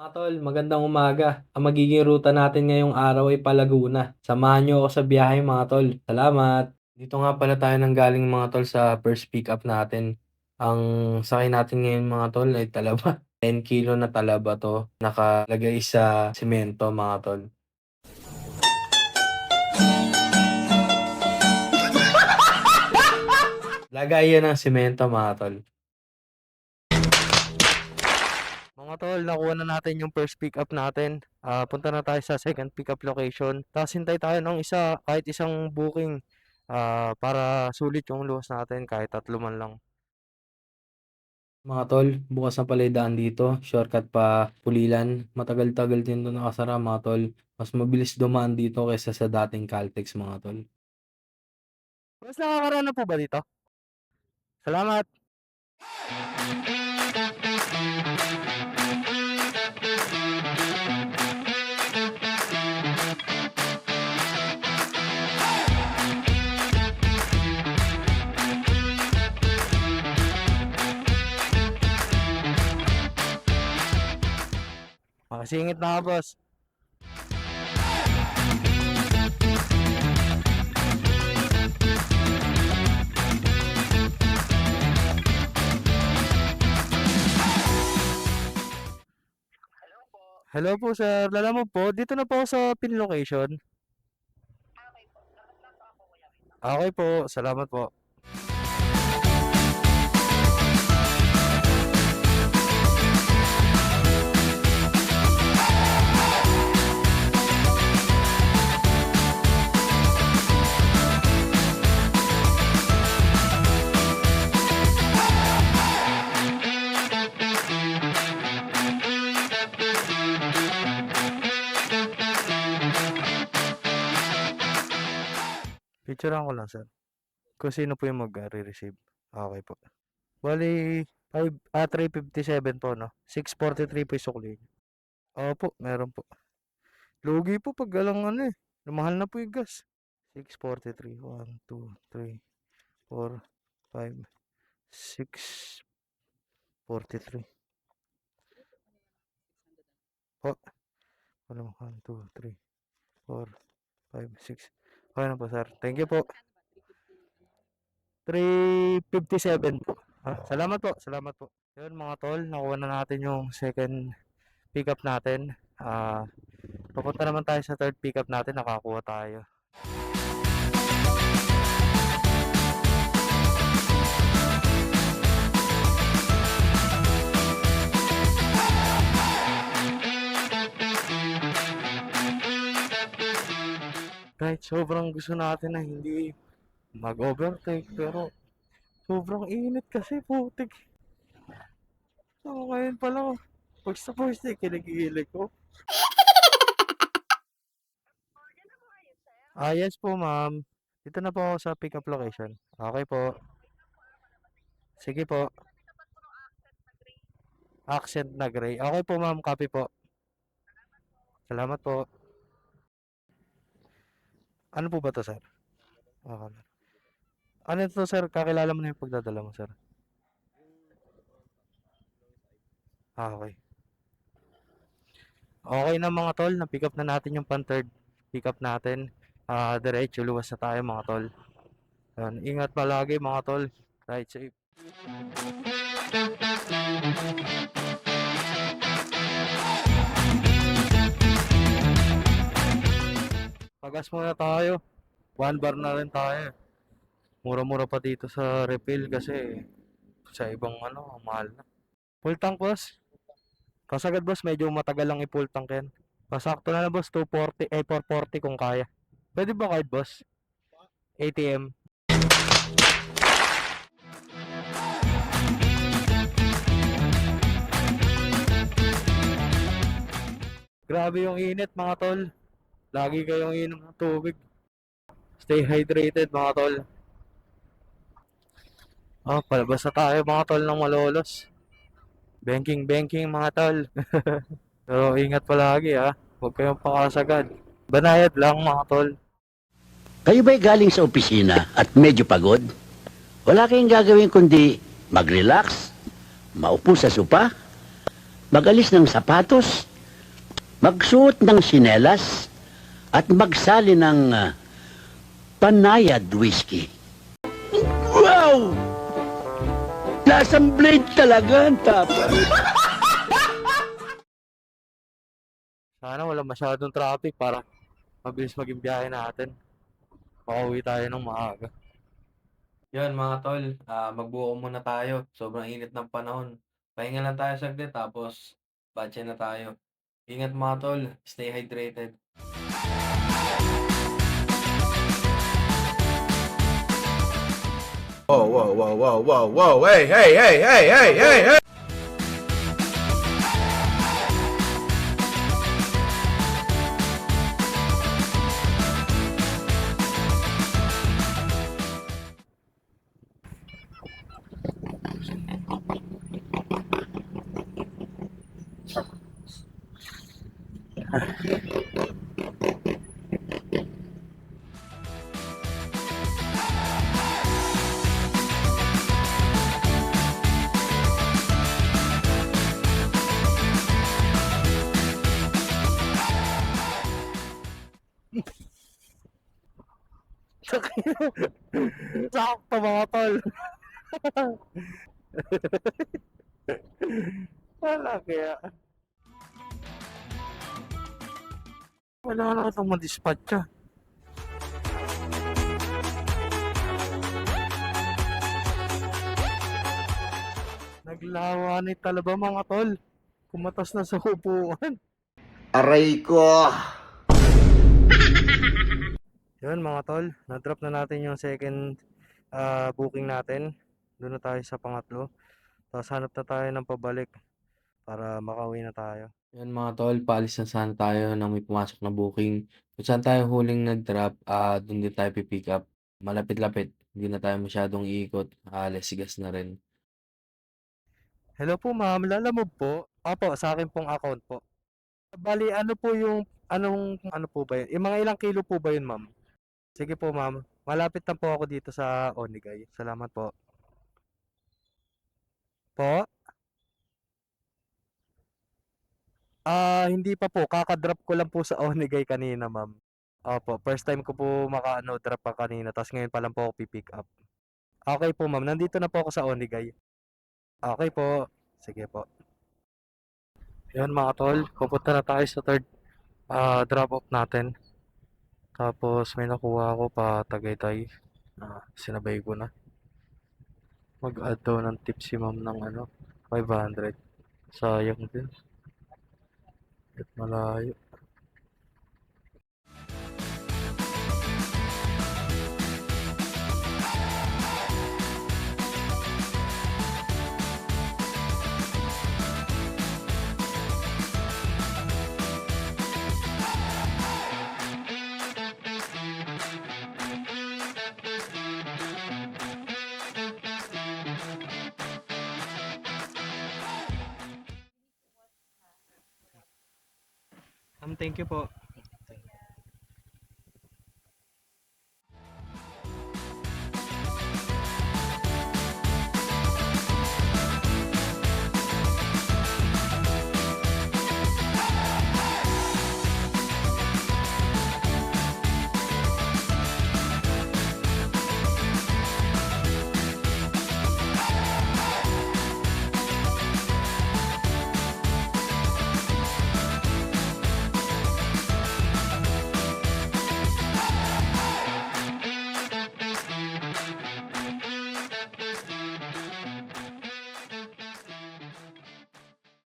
Mga tol, magandang umaga. Ang magiging ruta natin ngayong araw ay Palaguna. Samahan niyo ako sa biyahe mga tol. Salamat! Dito nga pala tayo nanggaling mga tol sa first pick up natin. Ang sakay natin ngayon mga tol ay talaba. 10 kilo na talaba to. Nakalagay sa semento mga tol. Lagayan ng semento mga tol. Mga tol, nakuha na natin yung first pick up natin. Punta na tayo sa second pick up location. Tapos hintay tayo ng isa, kahit isang booking para sulit yung luwas natin kahit 3 man lang. Mga tol, bukas na pala yung daan dito. Shortcut pa Pulilan. Matagal-tagal din doon nakasara mga tol. Mas mabilis dumaan dito kaysa sa dating Caltex mga tol. Mas nakakaraan na po ba dito? Salamat! Makasingit na ka, boss. Hello po, sir. Lala mo po, dito na po ako sa pin location. Okay po, salamat po. Picturean ko lang, sir. Kung sino po yung mag-re-receive. Okay po. Bali, 357 po, no? 643 po yung sukli. Opo, meron po. Lugi po pag galang ano eh. Mahal na po yung gas. 643. 1, 2, 3, 4, 5, 643. Po. 1, 2, 3, 4, 5, 6. Okay na po, sir. Thank you po. 357 po. Salamat po, salamat po. Yun mga tol, nakuha na natin yung second pick up natin. Papunta naman tayo sa third pick up natin, nakakuha tayo. Kahit sobrang gusto natin na hindi mag-overtake, pero sobrang init kasi, putik. So, ngayon pala, pag sa first day, kinikilig ko. Yes po, ma'am. Dito na po ako sa pick-up location. Okay po. Sige po. Accent na gray. Okay po, ma'am. Copy po. Salamat po. Ano po ba to, sir? Okay. Ano to, sir? Kakilala mo na yung pagdadala mo, sir? Okay. Okay na mga tol. Na-pick up na natin yung pan-third pick up natin. Diretso luwas na tayo mga tol. Ingat palagi mga tol. Ride safe. Pagas muna tayo. 1 bar na rin tayo. Mura-mura pa dito sa refill kasi sa ibang mahal na. Full tank, boss. Kasagad, boss, medyo matagal lang i-full tank yan. Pasakto na boss, 240, 440 kung kaya. Pwede ba card, boss? ATM. Grabe yung init mga tol. Lagi kayong inom ng tubig. Stay hydrated mga tol. Palabas na tayo mga tol ng Malolos. Banking mga tol. Pero ingat palagi ha. Huwag kayong pakasagad. Banayad lang mga tol. Kayo ba'y galing sa opisina at medyo pagod? Wala kayong gagawin kundi mag-relax, maupo sa sopa, mag-alis ng sapatos, magsuot ng sinelas at magsali ng panayad whiskey. Wow! Lasang blade talaga ang tapa. Sana wala masyadong traffic para mabilis maging biyahe natin. Makauwi tayo ng maaga. Yan mga tol, magbuo muna tayo. Sobrang init ng panahon. Pahinga lang tayo saglit tapos batche na tayo. Ingat mga tol, stay hydrated. Whoa, whoa, whoa, whoa, whoa, whoa, hey, hey, hey, hey, hey, hey, hey! Sakto mga tol. Wala kaya. Wala na itong madispatch ah. Naglawa ni talaba mga tol. Kumatas na sa upuan. Aray ko! Yun mga tol, na-drop na natin yung second booking natin. Doon na tayo sa pangatlo. Tapos hanap na tayo ng pabalik para makauwi na tayo. Yan mga tol, paalis na sana tayo nang may pumasok na booking. Kung saan tayo huling nag-drop, doon din tayo pipick up. Malapit-lapit, hindi na tayo masyadong iikot. Lesigas na rin. Hello po ma'am, Lalamove po. Opo, sa akin pong account po. Bali, ano po yung, ano po ba yun? Yung mga ilang kilo po ba yun ma'am? Sige po ma'am, malapit na po ako dito sa Onigay. Salamat po. Po? Hindi pa po, kaka-drop ko lang po sa Onigay kanina ma'am. Opo, first time ko po drop pa kanina, tapos ngayon pa lang po ako pipick up. Okay po ma'am, nandito na po ako sa Onigay. Okay po, sige po. Yun mga tol, pupunta na tayo sa third drop off natin. Tapos may nakuha ako pa Tagaytay. Sinabay ko na. Mag-add daw ng tip si ma'am ng 500. Sayang din. At malayo. Thank you po.